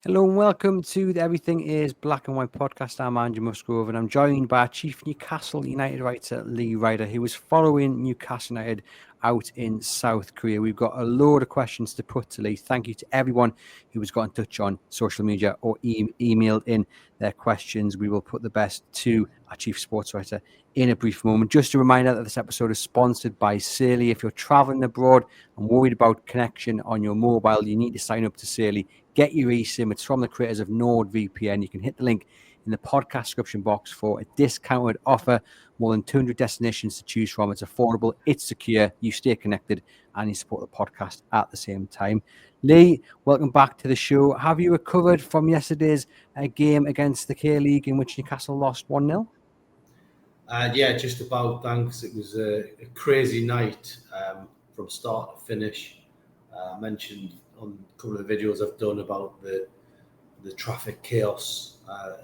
Hello and welcome to the Everything is Black and White podcast. I'm Andrew Musgrove and I'm joined by Chief Newcastle United writer Lee Ryder, who is following Newcastle United out in South Korea. We've got a load of questions to put to Lee. Thank you to everyone who has got in touch on social media or emailed in their questions. We will put the best to our Chief Sports Writer in a brief moment. Just a reminder that this episode is sponsored by Saily. If you're traveling abroad and worried about connection on your mobile, you need to sign up to Saily. Get your eSIM. It's from the creators of NordVPN. You can hit the link in the podcast description box for a discounted offer. More than 200 destinations to choose from. It's affordable, it's secure, you stay connected, and you support the podcast at the same time. Lee, welcome back to the show. Have you recovered from yesterday's game against the K-League in which Newcastle lost 1-0? Yeah, just about, thanks. It was a crazy night from start to finish. I mentioned on a couple of the videos I've done about the traffic chaos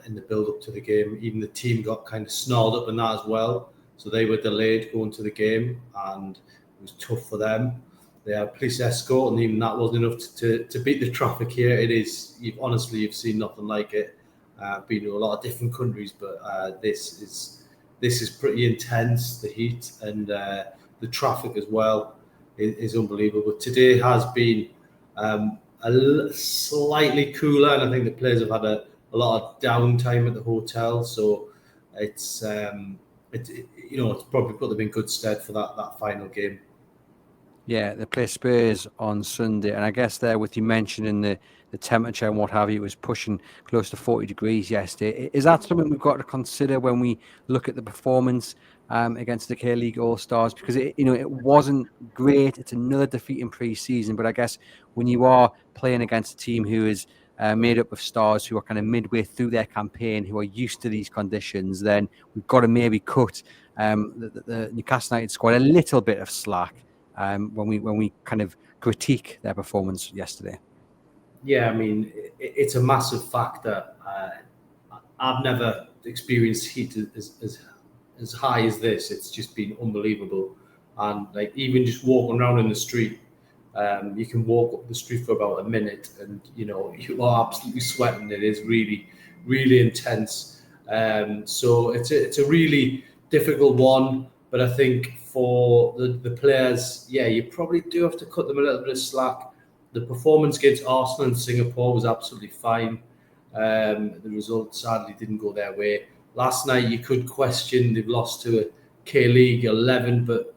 in the build-up to the game. Even the team got kind of snarled up in that as well. So they were delayed going to the game and it was tough for them. They had police escort and even that wasn't enough to beat the traffic here. It is, you've seen nothing like it. Been to a lot of different countries, but this is pretty intense, the heat and the traffic as well is unbelievable. But today has been slightly cooler, and I think the players have had a lot of downtime at the hotel, so it's probably put them in good stead for that final game. Yeah, they play Spurs on Sunday, and I guess there with you mentioning the temperature and what have you, it was pushing close to 40 degrees yesterday. Is that something we've got to consider when we look at the performance against the K-League All-Stars? Because it wasn't great. It's another defeat in pre-season, but I guess when you are playing against a team who is made up of stars who are kind of midway through their campaign, who are used to these conditions, then we've got to maybe cut the Newcastle United squad a little bit of slack when we kind of critique their performance yesterday. Yeah, I mean, it's a massive factor. I've never experienced heat as high as this. It's just been unbelievable. And like even just walking around in the street, you can walk up the street for about a minute and, you are absolutely sweating. It is really, really intense. So it's a really difficult one. But I think for the players, yeah, you probably do have to cut them a little bit of slack. The performance against Arsenal and Singapore was absolutely fine. The result sadly didn't go their way. Last night you could question they've lost to a K-League 11, but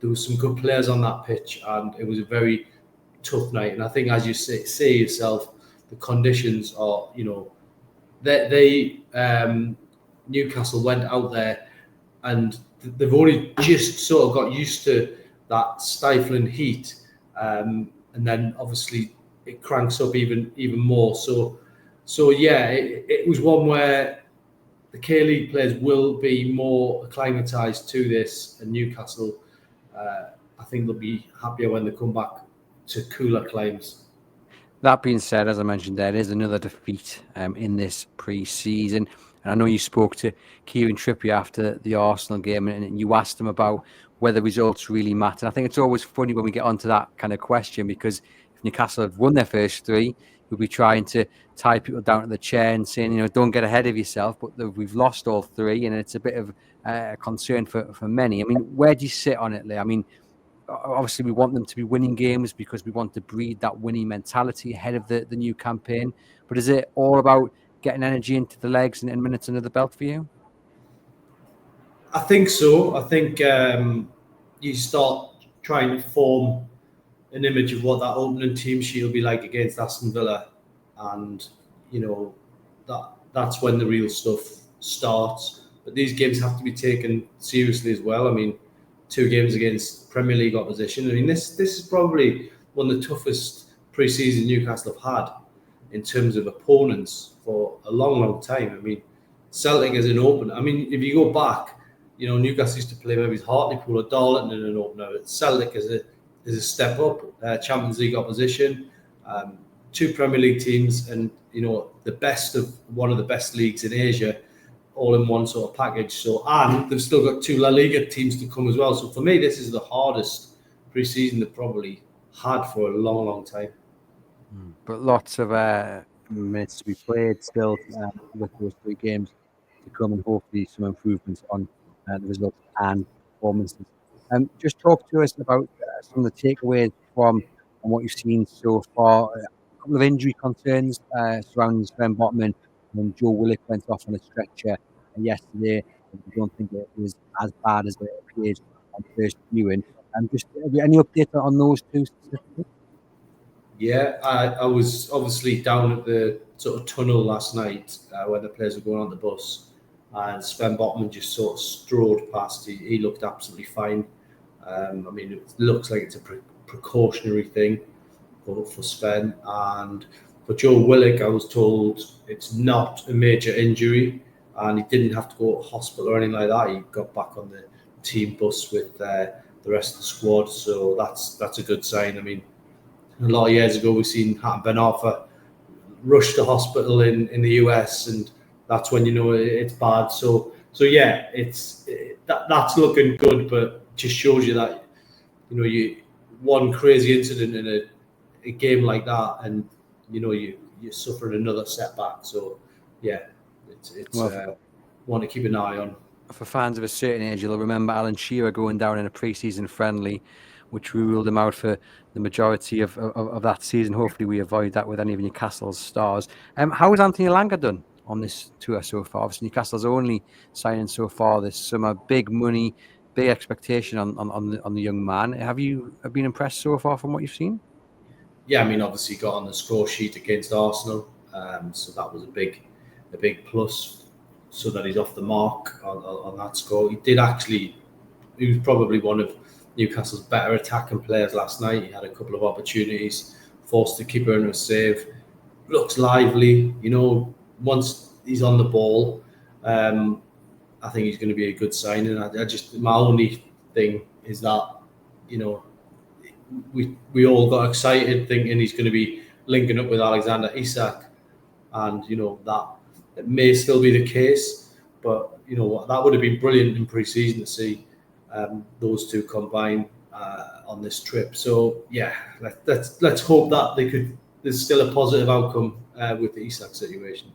there was some good players on that pitch and it was a very tough night. And I think, as you say yourself, the conditions are, Newcastle went out there and they've only just sort of got used to that stifling heat. And then obviously it cranks up even more. So yeah, it was one where the K-League players will be more acclimatised to this, and Newcastle, I think they'll be happier when they come back to cooler climes. That being said, as I mentioned, there is another defeat in this pre-season. And I know you spoke to Kieran Trippier after the Arsenal game and you asked him about whether results really matter. I think it's always funny when we get onto that kind of question, because if Newcastle had won their first three, we'd be trying to tie people down to the chair and saying, don't get ahead of yourself. But we've lost all three, and it's a bit of a concern for many. I mean, where do you sit on it, Lee? I mean, obviously we want them to be winning games because we want to breed that winning mentality ahead of the new campaign. But is it all about getting energy into the legs and minutes under the belt for you? I think so. I think you start trying to form an image of what that opening team sheet will be like against Aston Villa, and that's when the real stuff starts. But these games have to be taken seriously as well. I mean, 2 games against Premier League opposition. I mean, this is probably one of the toughest pre-season Newcastle have had in terms of opponents for a long, long time. I mean, Celtic as an opener. I mean, if you go back, Newcastle used to play maybe Hartlepool or Darlington in an opener. Celtic is a step up, Champions League opposition, 2 Premier League teams, and the best of one of the best leagues in Asia, all in one sort of package. So, and they've still got 2 La Liga teams to come as well. So for me, this is the hardest pre-season they've probably had for a long, long time. But lots of minutes to be played still with those 3 games to come, and hopefully some improvements on the results and performances. Just talk to us about some of the takeaways from what you've seen so far. A couple of injury concerns surrounding Sven Botman, and Joe Willock went off on a stretcher yesterday. I don't think it was as bad as it appeared on first viewing. Just any update on those two specifically? Yeah, I was obviously down at the sort of tunnel last night when the players were going on the bus, and Sven Botman just sort of strode past. He looked absolutely fine. I mean, it looks like it's a precautionary thing for Sven. And for Joe Willock, I was told it's not a major injury, and he didn't have to go to hospital or anything like that. He got back on the team bus with the rest of the squad, so that's a good sign. I mean, a lot of years ago, we've seen Hatton Ben Arfa rush to hospital in the US, and that's when you know it's bad. So yeah, that's looking good, but just shows you that you one crazy incident in a game like that, and you suffered another setback. So yeah, it's one to keep an eye on. For fans of a certain age, you'll remember Alan Shearer going down in a pre-season friendly, which ruled him out for the majority of that season. Hopefully we avoid that with any of Newcastle's stars. How has Anthony Elanga done on this tour so far? Obviously Newcastle's only signing so far this summer. Big money, big expectation on the young man. Have you been impressed so far from what you've seen? Yeah, I mean, obviously got on the score sheet against Arsenal, so that was a big plus, so that he's off the mark on that score. He was probably one of Newcastle's better attacking players last night. He had a couple of opportunities, forced the keeper into a save. Looks lively, once he's on the ball. I think he's going to be a good signing. My only thing is that, we all got excited thinking he's going to be linking up with Alexander Isak, and that it may still be the case, but that would have been brilliant in pre-season to see those two combine on this trip. So yeah, let's hope that there's still a positive outcome with the Isak situation.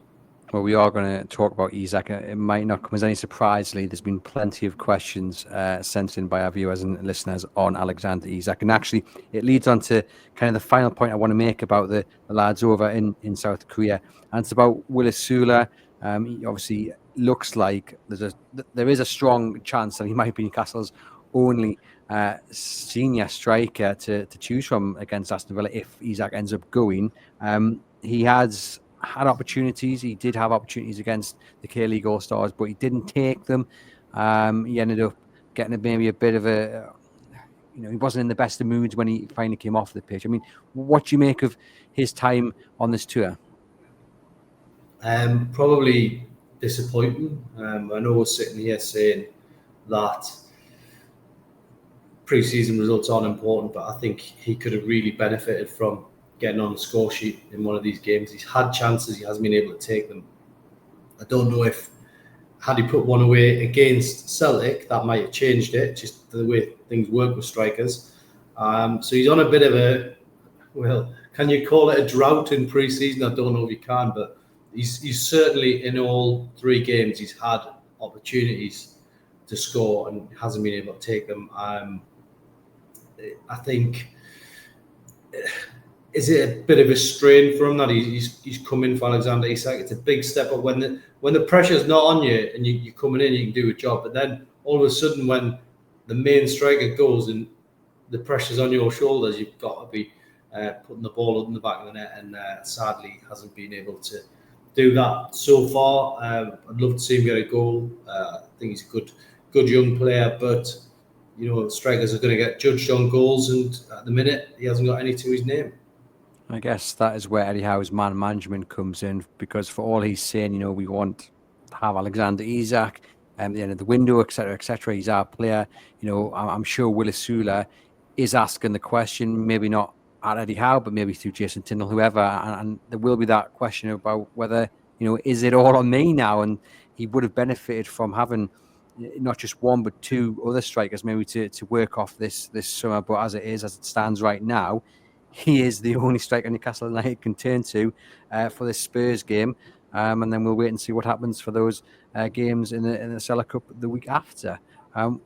Well, we are going to talk about Isak. It might not come as any surprise, Lee. There's been plenty of questions sent in by our viewers and listeners on Alexander Isak. And actually, it leads on to kind of the final point I want to make about the lads over in South Korea. And it's about Willis Sula. He obviously looks like there is a strong chance that he might be Newcastle's only senior striker to choose from against Aston Villa if Isak ends up going. He has had opportunities. He did have opportunities against the K-League All-Stars, but he didn't take them. He ended up getting maybe a bit of he wasn't in the best of moods when he finally came off the pitch. I mean, what do you make of his time on this tour? Probably disappointing. I know we're sitting here saying that pre-season results aren't important, but I think he could have really benefited from getting on the score sheet in one of these games. He's had chances, he hasn't been able to take them. I don't know if had he put one away against Celtic, that might have changed it, just the way things work with strikers. So he's on a bit of can you call it a drought in pre-season? I don't know if you can, but he's certainly in all 3 games he's had opportunities to score and hasn't been able to take them. I think, is it a bit of a strain for him that he's come in for Alexander Isak? It's a big step up when the pressure's not on you and you're coming in, you can do a job. But then all of a sudden, when the main striker goes and the pressure's on your shoulders, you've got to be putting the ball up in the back of the net. And sadly, hasn't been able to do that so far. I'd love to see him get a goal. I think he's a good young player, but strikers are going to get judged on goals, and at the minute, he hasn't got any to his name. I guess that is where Eddie Howe's man management comes in, because for all he's saying, we want to have Alexander Isak at the end of the window, etc., etc. He's our player. I'm sure Willis Sula is asking the question, maybe not at Eddie Howe, but maybe through Jason Tindall, whoever, and there will be that question about whether, is it all on me now? And he would have benefited from having not just one but 2 other strikers maybe to work off this summer. But as it stands right now, he is the only striker Newcastle United can turn to for this Spurs game. And then we'll wait and see what happens for those games in the Seller Cup the week after.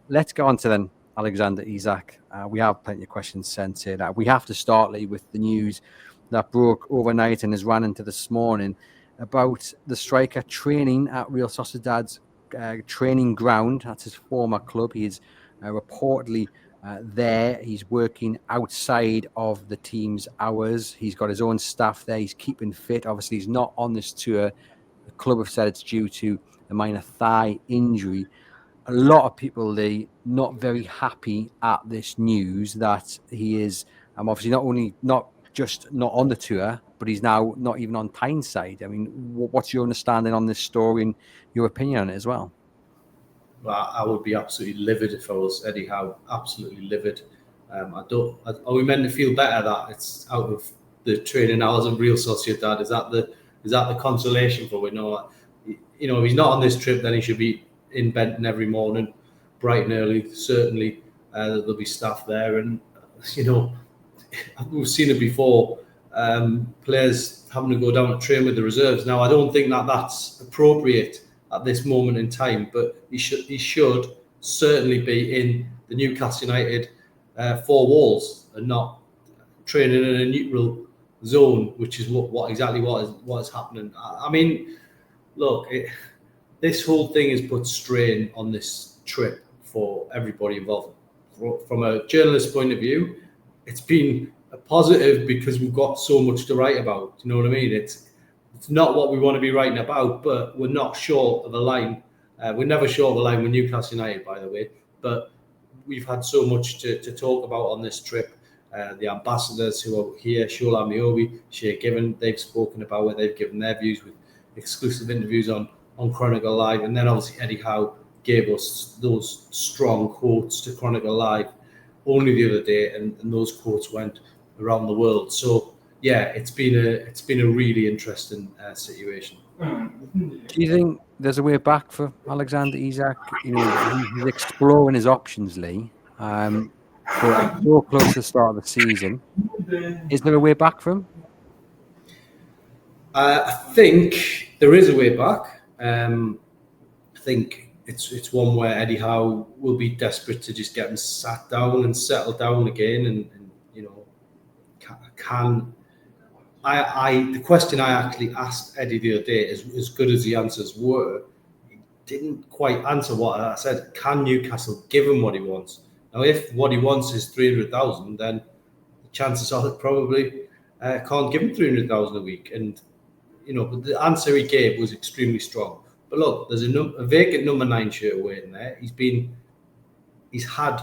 Let's go on to then Alexander Isak. We have plenty of questions sent in. We have to start, Lee, with the news that broke overnight and has ran into this morning about the striker training at Real Sociedad's training ground. That's his former club. He is reportedly there. He's working outside of the team's hours. He's got his own staff there. He's keeping fit. Obviously, he's not on this tour. The club have said it's due to a minor thigh injury. A lot of people, Lee, not very happy at this news that he is obviously not just not on the tour, but he's now not even on Tyneside. I mean, what's your understanding on this story and your opinion on it as well? Well, I would be absolutely livid if I was Eddie Howe. Absolutely livid. Are we meant to feel better that it's out of the training hours of Real Sociedad? Is that the consolation for we know? You know, if he's not on this trip, then he should be in Benton every morning, bright and early. Certainly, there'll be staff there, and you know, we've seen it before. Players having to go down and train with the reserves. Now, I don't think that that's appropriate at this moment in time, but he should certainly be in the Newcastle United four walls and not training in a neutral zone, which is what is happening. I mean, look, this whole thing has put strain on this trip for everybody involved. From a journalist point of view, it's been a positive because we've got so much to write about. You know what I mean? It's not what we want to be writing about, but we're not short of a line. We're never short of a line with Newcastle United, by the way. But we've had so much to talk about on this trip. The ambassadors who are here, Shola Miobi, Shea Given, they've spoken about it. They've given their views with exclusive interviews on Chronicle Live. And then obviously Eddie Howe gave us those strong quotes to Chronicle Live only the other day, and those quotes went around the world. So yeah, it's been a really interesting situation. Do you think there's a way back for Alexander Isak? You know, he's exploring his options, Lee. But so close to the start of the season. Is there a way back for him? I think there is a way back. I think it's one where Eddie Howe will be desperate to just get him sat down and settled down again, and you know, the question I actually asked Eddie the other day, as good as the answers were, he didn't quite answer what I said. Can Newcastle give him what he wants? Now, if what he wants is 300,000, then the chances are that probably can't give him 300,000 a week. And you know, but the answer he gave was extremely strong. But look, there's a vacant number 9 shirt waiting there. He's had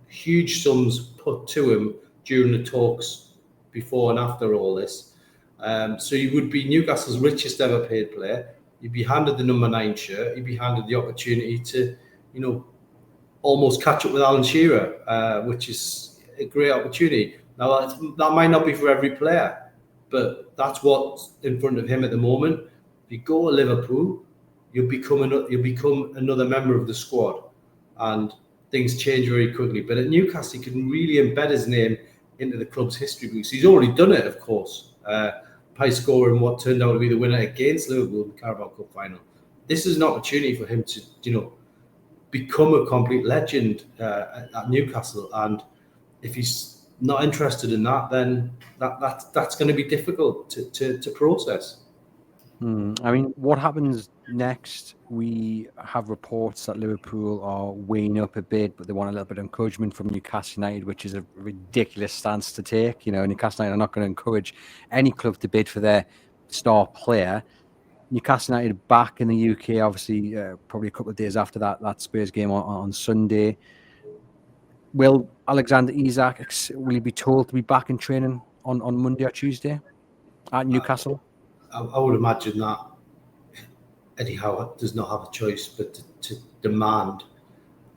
huge sums put to him during the talks before and after all this. So he would be Newcastle's richest ever paid player. He'd be handed the number 9 shirt. He'd be handed the opportunity to, you know, almost catch up with Alan Shearer, which is a great opportunity. Now, that might not be for every player, but that's what's in front of him at the moment. If you go to Liverpool, you'll become another member of the squad, and things change very quickly. But at Newcastle, he can really embed his name into the club's history books. He's already done it, of course, by scoring what turned out to be the winner against Liverpool in the Carabao Cup final. This is an opportunity for him to, you know, become a complete legend at Newcastle. And if he's not interested in that, then that's going to be difficult to process. I mean, what happens next? We have reports that Liverpool are weighing up a bid, but they want a little bit of encouragement from Newcastle United, which is a ridiculous stance to take. You know, Newcastle United are not going to encourage any club to bid for their star player. Newcastle United back in the UK, obviously, probably a couple of days after that Spurs game on Sunday. Will Alexander Isak, will he be told to be back in training on Monday or Tuesday at Newcastle? I would imagine that Eddie Howe does not have a choice but to demand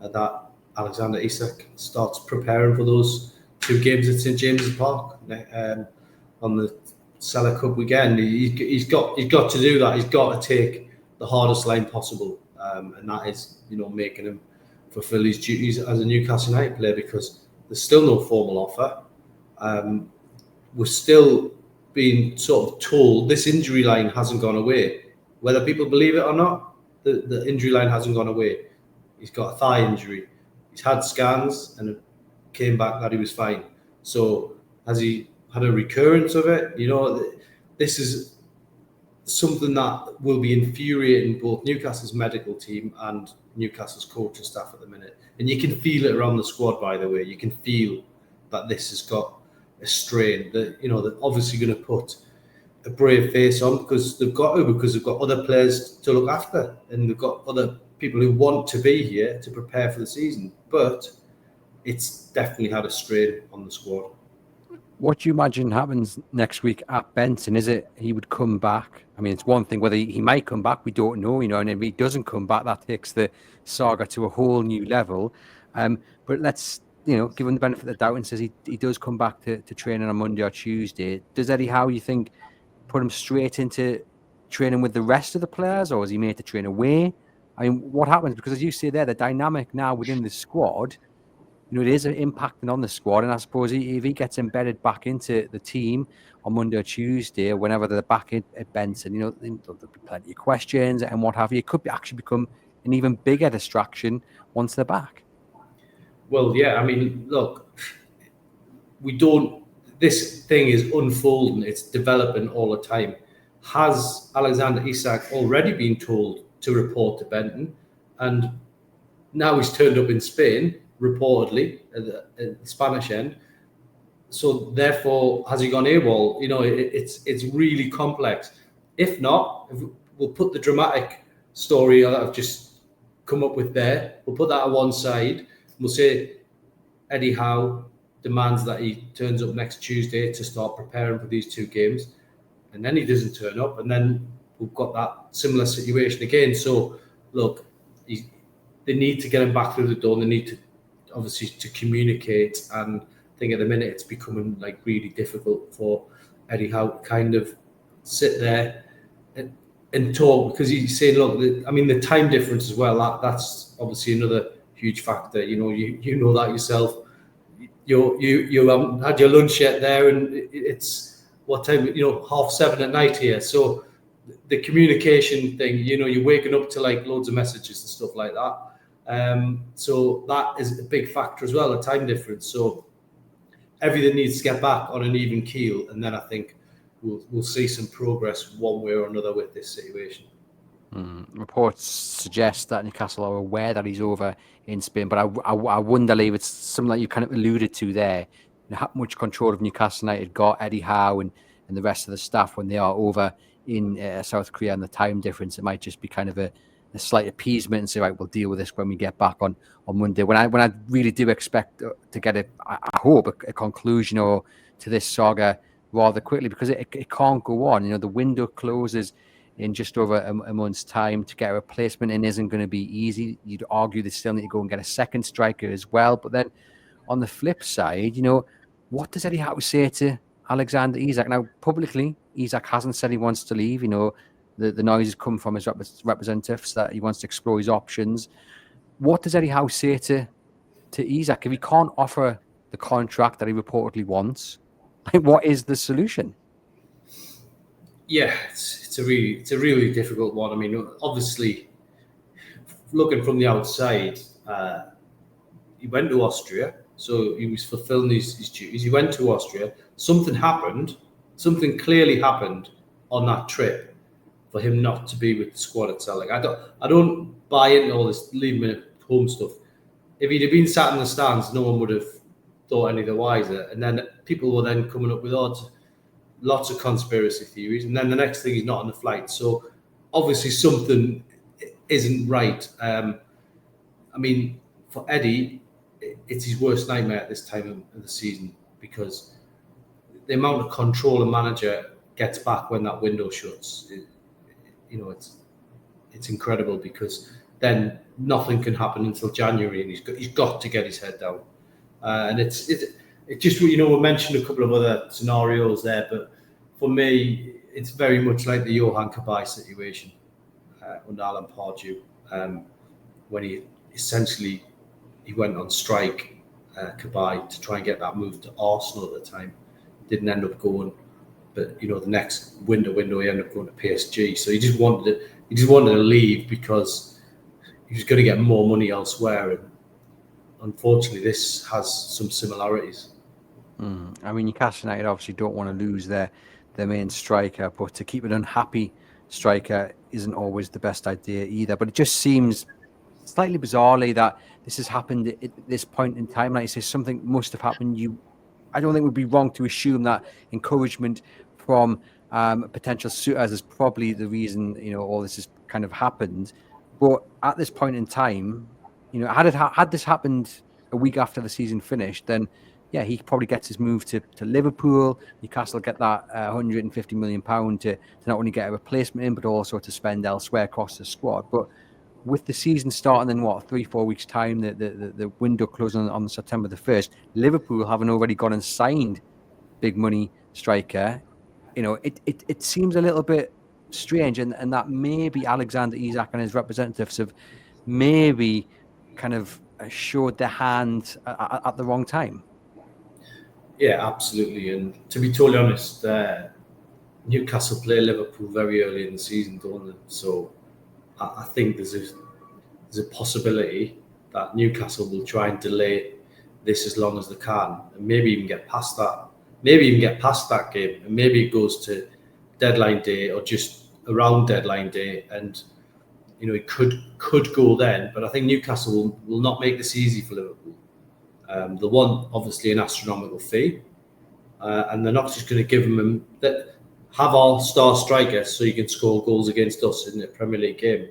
that Alexander Isak starts preparing for those 2 games at St James's Park on the Seller Cup weekend. He's got to do that. He's got to take the hardest line possible, and that is, you know, making him fulfil his duties as a Newcastle United player, because there's still no formal offer. we're still being sort of told this injury line hasn't gone away. Whether people believe it or not, the injury line hasn't gone away. He's got a thigh injury. He's had scans and it came back that he was fine. So has he had a recurrence of it? This is something that will be infuriating both Newcastle's medical team and Newcastle's coaching staff at the minute. And you can feel it around the squad, by the way. You can feel that this has got a strain. They're obviously going to put a brave face on because they've got other players to look after and they've got other people who want to be here to prepare for the season. But it's definitely had a strain on the squad. What do you imagine happens next week at Benson? Is it he would come back? I mean, it's one thing whether he might come back, we don't know, and if he doesn't come back, that takes the saga to a whole new level. But let's, give him the benefit of the doubt and says he does come back to training on Monday or Tuesday. Does Eddie Howe, you think, put him straight into training with the rest of the players, or is he made to train away? I mean, what happens? Because as you say there, the dynamic now within the squad, it is impacting on the squad. And I suppose if he gets embedded back into the team on Monday or Tuesday, or whenever they're back at Benson, there'll be plenty of questions and what have you. It could actually become an even bigger distraction once they're back. Well, yeah, I mean, look, this thing is unfolding, it's developing all the time. Has Alexander Isak already been told to report to Benton? And now he's turned up in Spain, reportedly, at the Spanish end. So therefore, has he gone AWOL? It's really complex. If not, we'll put the dramatic story that I've just come up with there, we'll put that on one side. We'll say Eddie Howe demands that he turns up next Tuesday to start preparing for these two games, and then he doesn't turn up, and then we've got that similar situation again. So, look, they need to get him back through the door. They need to, obviously, to communicate, and I think at the minute it's becoming like really difficult for Eddie Howe to kind of sit there and talk, because he's saying, look, the time difference as well. That's obviously another huge factor. You know that yourself. You haven't had your lunch yet there, and it's what time? 7:30 at night here. So the communication thing, you're waking up to like loads of messages and stuff like that. So that is a big factor as well, the time difference. So everything needs to get back on an even keel, and then I think we'll see some progress one way or another with this situation. Reports suggest that Newcastle are aware that he's over in Spain, but I wonder if it's something like you kind of alluded to there. How much control of Newcastle United got Eddie Howe and the rest of the staff when they are over in South Korea, and the time difference? It might just be kind of a slight appeasement and say, right, we'll deal with this when we get back on Monday. When I really do expect to get I hope a conclusion or to this saga rather quickly, because it can't go on. The window closes in just over a month's time. To get a replacement in isn't going to be easy. You'd argue they still need to go and get a second striker as well. But then on the flip side, what does Eddie Howe say to Alexander Isak? Now, publicly, Isak hasn't said he wants to leave. The noises come from his representatives that he wants to explore his options. What does Eddie Howe say to Isak? If he can't offer the contract that he reportedly wants, what is the solution? Yeah, it's a really difficult one. Obviously, looking from the outside, he went to Austria, so he was fulfilling his duties. He went to Austria. Something clearly happened on that trip for him not to be with the squad itself. Like, I don't buy into all this leaving him at home stuff. If he'd have been sat in the stands, no one would have thought any the wiser. And then people were then coming up with lots of conspiracy theories, and then the next thing he's not on the flight. So obviously something isn't right. For Eddie, it's his worst nightmare at this time of the season, because the amount of control a manager gets back when that window shuts, it's incredible, because then nothing can happen until January, and he's got to get his head down. And it just, we mentioned a couple of other scenarios there, but for me, it's very much like the Johan Kabay situation under Alan Pardew, when he went on strike, Kabay, to try and get that move to Arsenal at the time. didn't end up going. But the next window he ended up going to PSG. So he just wanted to leave because he was going to get more money elsewhere. And unfortunately, this has some similarities. I mean, Newcastle United obviously don't want to lose their main striker, but to keep an unhappy striker isn't always the best idea either. But it just seems slightly bizarrely that this has happened at this point in time. Like you say, something must have happened. I don't think it would be wrong to assume that encouragement from potential suitors is probably the reason all this has kind of happened. But at this point in time, had this happened a week after the season finished, then yeah, he probably gets his move to Liverpool. Newcastle get that £150 million to not only get a replacement in, but also to spend elsewhere across the squad. But with the season starting in 3-4 weeks' time, the window closing on September the 1st, Liverpool having already gone and signed big money striker, it seems a little bit strange, and that maybe Alexander Isak and his representatives have maybe kind of showed their hand at the wrong time. Yeah, absolutely. And to be totally honest, Newcastle play Liverpool very early in the season, don't they? So I think there's a possibility that Newcastle will try and delay this as long as they can, and maybe even get past that. Maybe even get past that game, and maybe it goes to deadline day or just around deadline day, and it could go then. But I think Newcastle will not make this easy for Liverpool. They want obviously an astronomical fee, and they're not just going to give them that. Have our star striker so you can score goals against us in a Premier League game.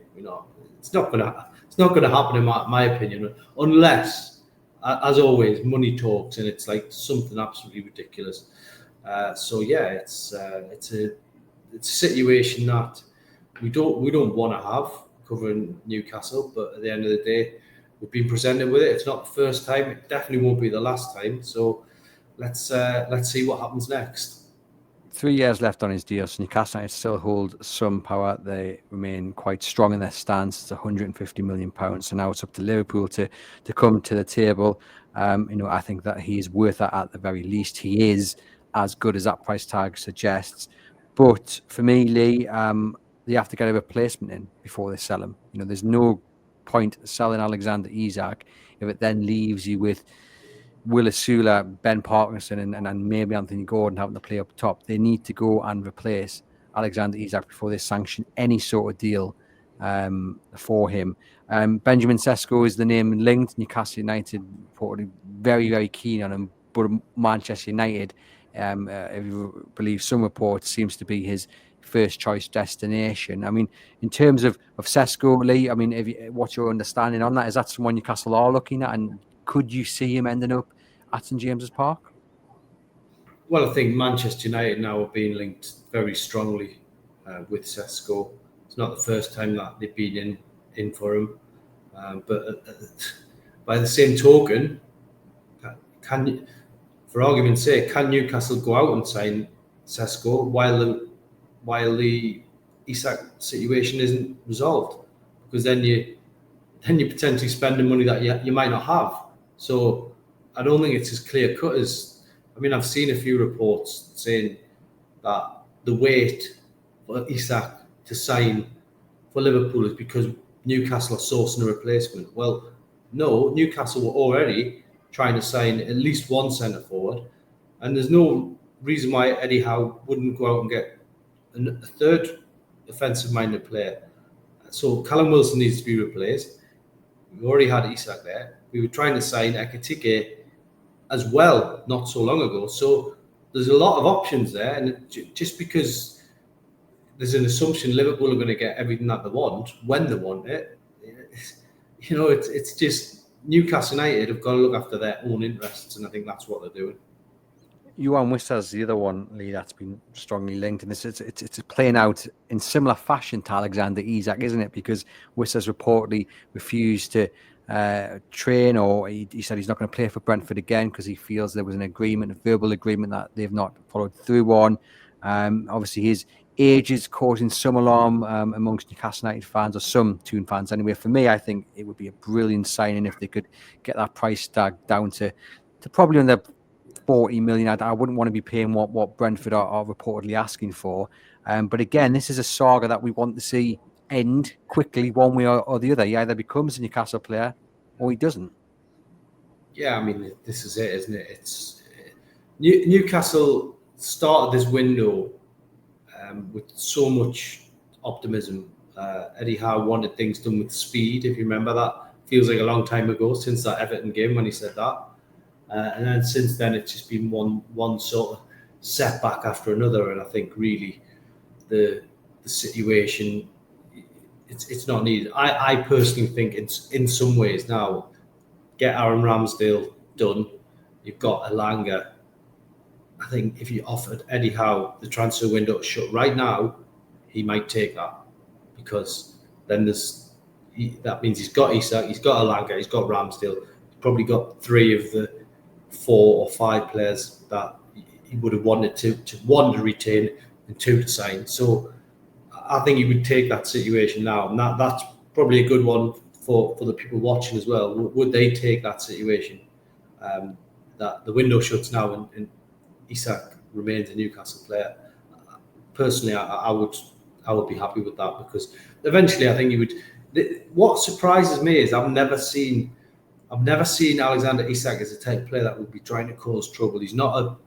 It's not going to happen in my opinion, unless, as always, money talks, and it's like something absolutely ridiculous. So yeah, it's a situation that we don't want to have covering Newcastle, but at the end of the day, we've been presented with it. It's not the first time. It definitely won't be the last time. So let's see what happens next. 3 years left on his deal, so Newcastle United still hold some power. They remain quite strong in their stance. It's £150 million. So now it's up to Liverpool to come to the table. I think that he's worth that at the very least. He is as good as that price tag suggests. But for me, Lee, they have to get a replacement in before they sell him. There's no point selling Alexander Isak if it then leaves you with Willis Sula, Ben Parkinson, and maybe Anthony Gordon having to play up top. They need to go and replace Alexander Isak before they sanction any sort of deal for him. Benjamin Sesko is the name linked. Newcastle United reportedly very, very keen on him, but Manchester United, if you believe some reports, seems to be his first choice destination. I mean, in terms of Sesko, Lee, I mean, what's your understanding on that? Is that someone Newcastle are looking at, and could you see him ending up at St James's Park? Well, I think Manchester United now are being linked very strongly with Sesko. It's not the first time that they've been in for him, but by the same token, for argument's sake, can Newcastle go out and sign Sesko while the Isak situation isn't resolved? Because then you're potentially spending money that you might not have. So I don't think it's as clear cut as. I mean, I've seen a few reports saying that the wait for Isak to sign for Liverpool is because Newcastle are sourcing a replacement. Well, no, Newcastle were already trying to sign at least one centre forward, and there's no reason why Eddie Howe wouldn't go out and get a third offensive-minded player. So Callum Wilson needs to be replaced. We already had Isak there. We were trying to sign Ekitike as well not so long ago. So there's a lot of options there, and just because there's an assumption Liverpool are going to get everything that they want when they want it, it's just Newcastle United have got to look after their own interests, and I think that's what they're doing. Yoane Wissa is the other one, Lee, that's been strongly linked, and it's playing out in similar fashion to Alexander Isak, isn't it? Because Wissa's reportedly refused to train, or he said he's not going to play for Brentford again because he feels there was an agreement, a verbal agreement that they've not followed through on. Obviously, his age is causing some alarm amongst Newcastle United fans, or some Toon fans anyway. For me, I think it would be a brilliant signing if they could get that price tag down to probably under 40 million. I wouldn't want to be paying what Brentford are reportedly asking for. But again, this is a saga that we want to see end quickly, one way or the other. He either becomes a Newcastle player or he doesn't. Yeah, I mean, this is it, isn't it? It's Newcastle started this window with so much optimism. Eddie Howe wanted things done with speed. If you remember that, feels like a long time ago since that Everton game when he said that. And then since then, it's just been one sort of setback after another. And I think really the situation, it's not needed. I personally think it's in some ways now, get Aaron Ramsdale done. You've got Elanga. I think if you offered Eddie Howe the transfer window shut right now, he might take that, because then that means he's got Isak, he's got Elanga, he's got Ramsdale. He's probably got 3 of the 4 or 5 players that he would have wanted to 1 to retain and 2 to sign. So I think he would take that situation now, and that's probably a good one for the people watching as well. Would they take that situation? That the window shuts now and Isak remains a Newcastle player. Personally, I would be happy with that, because eventually I think he would. What surprises me is I've never seen Alexander Isak as a type of player that would be trying to cause trouble. He's not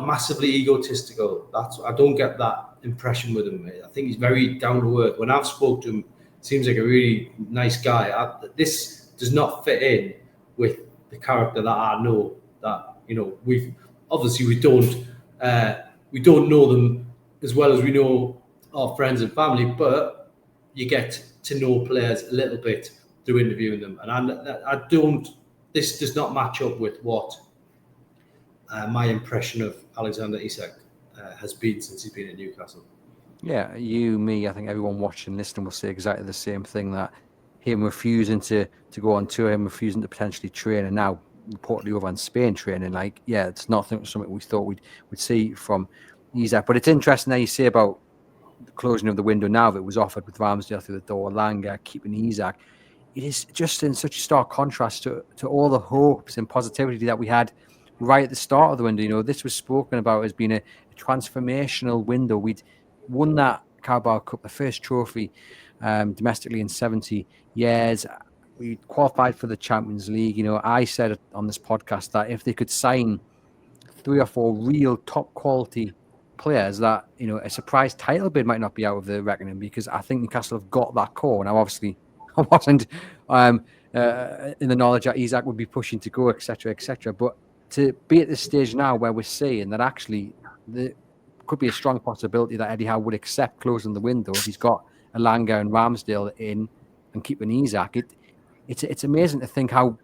massively egotistical. I don't get that impression with him. I think he's very down to earth. When I've spoke to him, seems like a really nice guy. This does not fit in with the character that I know. That we don't know them as well as we know our friends and family, but you get to know players a little bit through interviewing them, and I don't. This does not match up with what my impression of Alexander Isak has been since he's been at Newcastle. Yeah, you, me, I think everyone watching, listening will say exactly the same thing, that him refusing to go on tour, him refusing to potentially train, and now reportedly over in Spain training. Like, yeah, it's not something we thought we'd see from Isak. But it's interesting that you say about the closing of the window now that it was offered with Ramsdale through the door, Langer keeping Isak. It is just in such a stark contrast to all the hopes and positivity that we had right at the start of the window. This was spoken about as being a transformational window. We'd won that Carabao Cup, the first trophy domestically in 70 years. We qualified for the Champions League. I said on this podcast that if they could sign 3 or 4 real top quality players, that a surprise title bid might not be out of the reckoning, because I think Newcastle have got that core. Now, obviously, I wasn't in the knowledge that Isak would be pushing to go, etc., etc. But to be at this stage now where we're saying that actually there could be a strong possibility that Eddie Howe would accept closing the window if he's got Elanga and Ramsdale in and keeping Isak. It's amazing to think how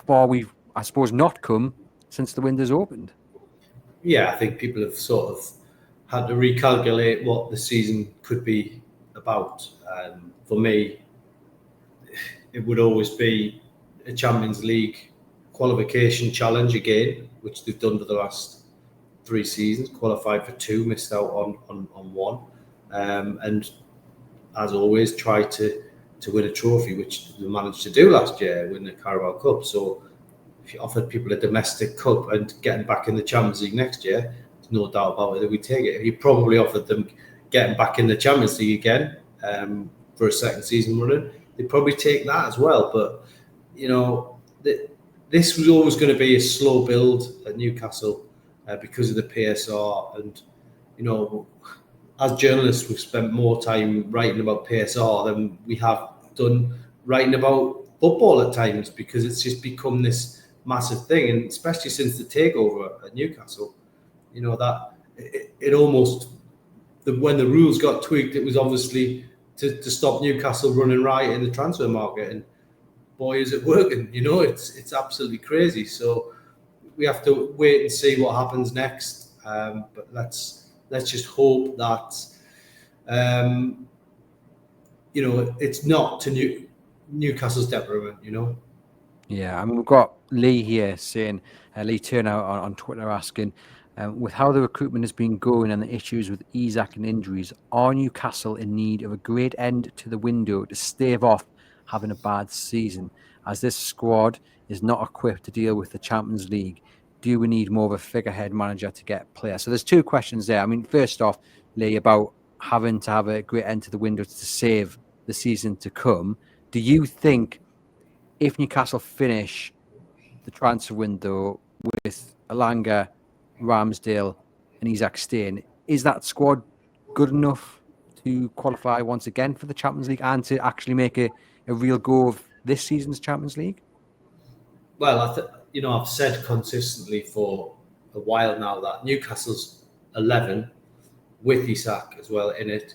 far we've, I suppose, not come since the window's opened. Yeah, I think people have sort of had to recalculate what the season could be about. For me, it would always be a Champions League qualification challenge again, which they've done for the last 3 seasons, qualified for 2, missed out on 1. And as always, try to win a trophy, which they managed to do last year, win the Carabao Cup. So if you offered people a domestic cup and getting back in the Champions League next year, there's no doubt about it that we take it. If you probably offered them getting back in the Champions League again for a second season running, they'd probably take that as well. But, this was always going to be a slow build at Newcastle because of the PSR. And, as journalists, we've spent more time writing about PSR than we have done writing about football at times, because it's just become this massive thing. And especially since the takeover at Newcastle, that it almost, when the rules got tweaked, it was obviously to stop Newcastle running riot in the transfer market. And boy, is it working. It's absolutely crazy. So we have to wait and see what happens next. But let's just hope that it's not to Newcastle's detriment. Yeah, I mean, we've got Lee here saying, Lee Turner on Twitter asking, with how the recruitment has been going and the issues with Isak and injuries, are Newcastle in need of a great end to the window to stave off having a bad season, as this squad is not equipped to deal with the Champions League, do we need more of a figurehead manager to get players? So there's two questions there. I mean, first off, Lee, about having to have a great end to the window to save the season to come. Do you think if Newcastle finish the transfer window with Alanga, Ramsdale, and Isak staying, is that squad good enough to qualify once again for the Champions League and to actually make a real go of this season's Champions League? Well, I've said consistently for a while now that Newcastle's 11 with Isak as well in it,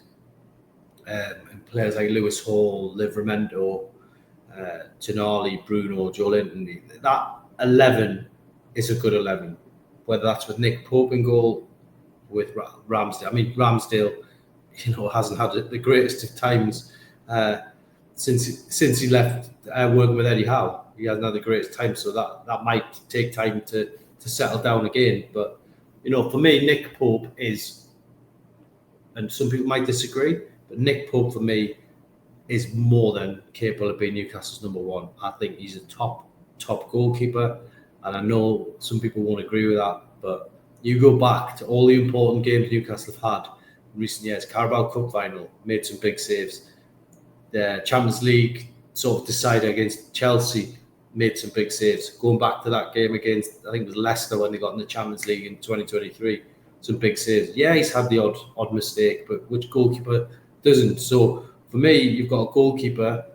and players like Lewis Hall, Livramento, Tonali, Bruno, Joelinton, that 11 is a good 11. Whether that's with Nick Pope in goal, with Ramsdale. I mean, Ramsdale, hasn't had the greatest of times since he left working with Eddie Howe. He hasn't had the greatest time, so that might take time to settle down again. But for me, Nick Pope is, and some people might disagree, but Nick Pope for me is more than capable of being Newcastle's number one. I think he's a top goalkeeper, and I know some people won't agree with that, but you go back to all the important games Newcastle have had in recent years. Carabao Cup final, made some big saves. The Champions League sort of decider against Chelsea, made some big saves. Going back to that game against, I think it was Leicester when they got in the Champions League in 2023, some big saves. Yeah, he's had the odd mistake, but which goalkeeper doesn't? So for me, you've got a goalkeeper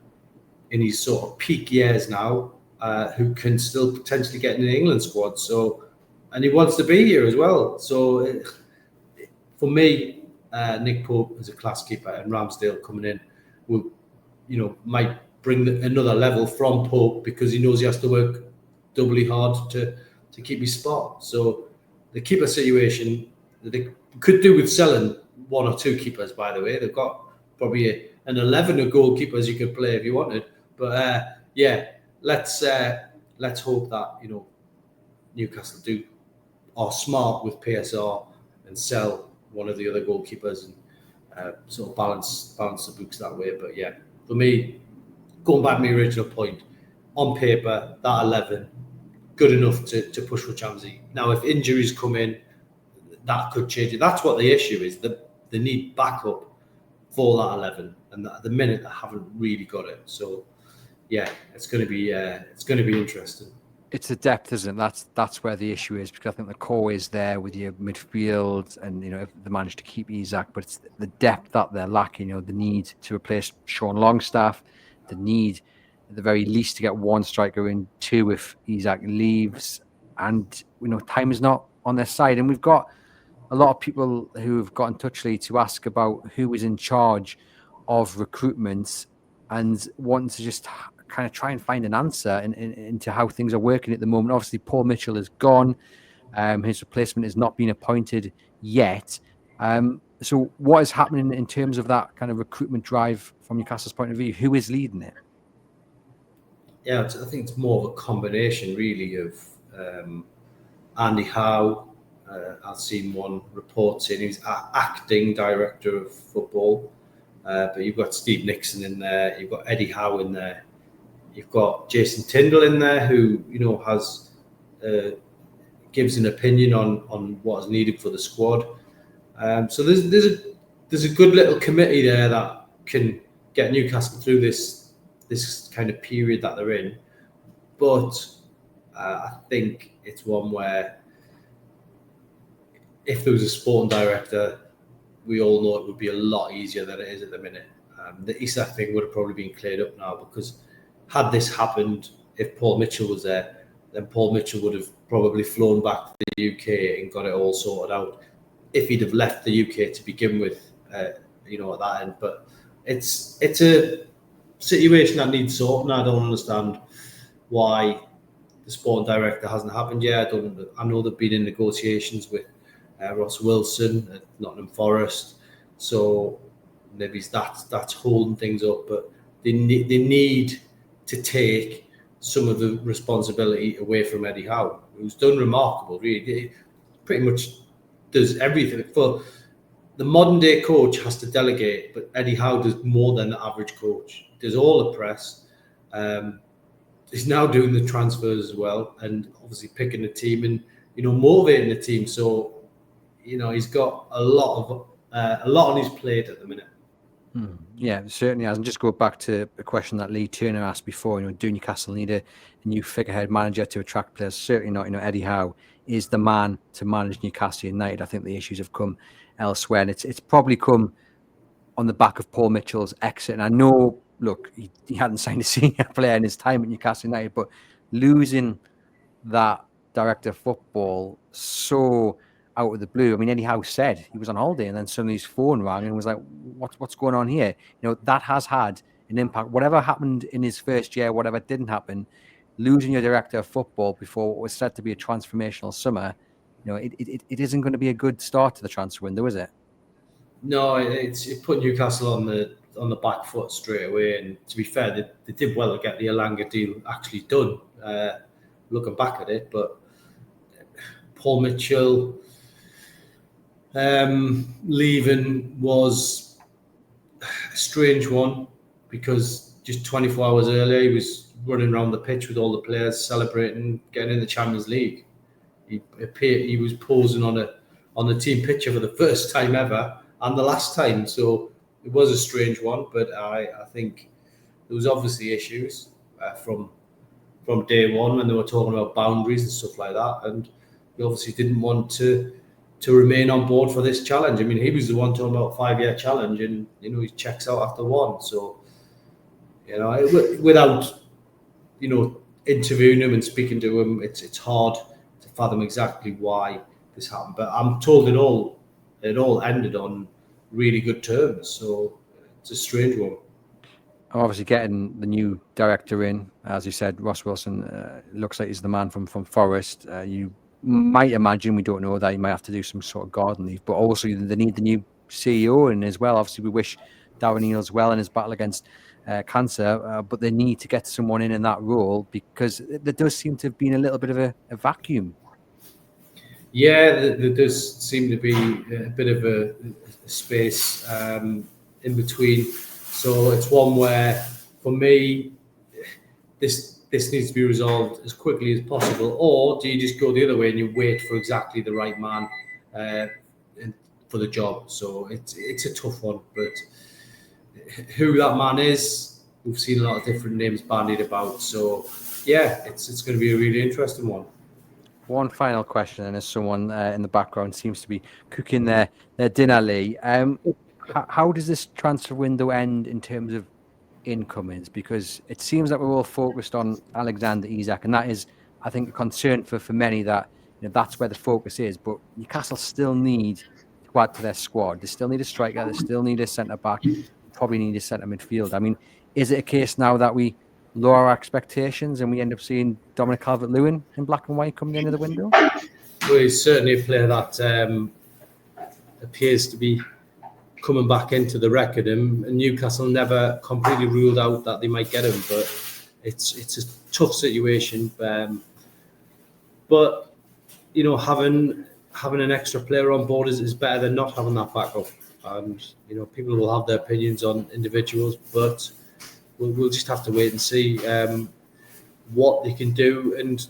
in his sort of peak years now who can still potentially get in the England squad. So, and he wants to be here as well. So for me, Nick Pope is a class keeper, and Ramsdale coming in will, might bring another level from Pope because he knows he has to work doubly hard to keep his spot. So the keeper situation, they could do with selling one or two keepers, by the way. They've got probably an 11 of goalkeepers you could play if you wanted. But let's hope that Newcastle are smart with PSR and sell one of the other goalkeepers and sort of balance the books that way. But yeah, for me, going back to my original point, on paper, that 11, good enough to push for Champions League. Now, if injuries come in, that could change it. That's what the issue is. They need backup for that 11, and at the minute they haven't really got it. So, yeah, it's going to be interesting. It's the depth, isn't it? That's where the issue is, because I think the core is there with your midfield, and if they manage to keep Isak, but it's the depth that they're lacking. The need to replace Sean Longstaff, the need at the very least to get one striker in, two if Isak leaves, and time is not on their side. And we've got a lot of people who have got in touch, Lee, to ask about who is in charge of recruitment and wanting to just kind of try and find an answer into how things are working at the moment. Obviously, Paul Mitchell is gone. His replacement has not been appointed yet. So what is happening in terms of that kind of recruitment drive from Newcastle's point of view? Who is leading it? Yeah, I think it's more of a combination, really, of Andy Howe. I've seen one report saying he's acting director of football. But you've got Steve Nixon in there. You've got Eddie Howe in there. You've got Jason Tyndall in there, who has gives an opinion on what is needed for the squad. So there's a good little committee there that can get Newcastle through this kind of period that they're in. But I think it's one where if there was a sporting director, we all know it would be a lot easier than it is at the minute. The Isak thing would have probably been cleared up now, because had this happened, if Paul Mitchell was there, then Paul Mitchell would have probably flown back to the UK and got it all sorted out if he'd have left the UK to begin with, at that end. But it's a situation that needs sorting. I don't understand why the sporting director hasn't happened yet. I know they've been in negotiations with Ross Wilson at Nottingham Forest, so maybe that's holding things up. But they need to take some of the responsibility away from Eddie Howe, who's done remarkable. Really, he pretty much does everything. For the modern day coach has to delegate, but Eddie Howe does more than the average coach. Does all the press, he's now doing the transfers as well, and obviously picking the team and motivating the team. So he's got a lot on his plate at the minute. Yeah, it certainly has. And just go back to a question that Lee Turner asked before. Do Newcastle need a new figurehead manager to attract players? Certainly not. Eddie Howe is the man to manage Newcastle United. I think the issues have come elsewhere, and it's probably come on the back of Paul Mitchell's exit. And I know, look, he hadn't signed a senior player in his time at Newcastle United, but losing that director of football so out of the blue. I mean, Eddie Howe said he was on holiday, and then suddenly his phone rang and was like, what's going on here? That has had an impact. Whatever happened in his first year, whatever didn't happen, losing your director of football before what was said to be a transformational summer, it isn't going to be a good start to the transfer window, is it? No, it put Newcastle on the back foot straight away. And to be fair, they did well to get the Elanga deal actually done. Looking back at it, but Paul Mitchell leaving was a strange one, because just 24 hours earlier he was running around the pitch with all the players celebrating getting in the Champions League. He was posing on the team picture for the first time ever and the last time, so it was a strange one. But I think there was obviously issues from day one when they were talking about boundaries and stuff like that, and he obviously didn't want to remain on board for this challenge. I mean, he was the one talking about a 5-year challenge, and he checks out after one. So without interviewing him and speaking to him, it's hard to fathom exactly why this happened. But I'm told it all ended on really good terms. So it's a strange one. I'm obviously getting the new director in, as you said. Ross Wilson looks like he's the man from Forest. You might imagine, we don't know, that he might have to do some sort of garden leave, but also they need the new CEO in as well. Obviously, we wish Darren Eales well in his battle against cancer, but they need to get someone in that role, because there does seem to have been a little bit of a vacuum. Yeah, there does seem to be a bit of a space in between. So it's one where, for me, this needs to be resolved as quickly as possible. Or do you just go the other way and you wait for exactly the right man for the job? So it's a tough one. But who that man is, we've seen a lot of different names bandied about. So yeah, it's going to be a really interesting one. One final question, and as someone in the background seems to be cooking their dinner, Lee, how does this transfer window end in terms of incomings? Because it seems that we're all focused on Alexander Isak, and that is, I think, a concern for many, that that's where the focus is. But Newcastle still need to add to their squad. They still need a striker. They still need a centre back. Probably need a centre midfield. I mean, is it a case now that we lower our expectations and we end up seeing Dominic Calvert-Lewin in black and white coming into the window? Well, he's certainly a player that appears to be coming back into the record, and Newcastle never completely ruled out that they might get him, but it's a tough situation. But having an extra player on board is better than not having that backup. And people will have their opinions on individuals, but we'll just have to wait and see what they can do and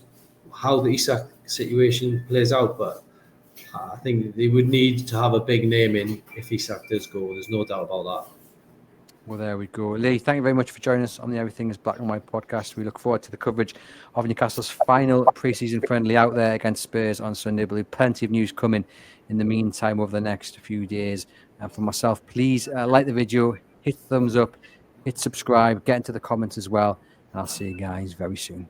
how the Isak situation plays out. But I think they would need to have a big name in if Isak does go. There's no doubt about that. Well, there we go. Lee, thank you very much for joining us on the Everything is Black and White podcast. We look forward to the coverage of Newcastle's final pre-season friendly out there against Spurs on Sunday. There'll be plenty of news coming in the meantime over the next few days. And for myself, please like the video, hit thumbs up, hit subscribe, get into the comments as well. And I'll see you guys very soon.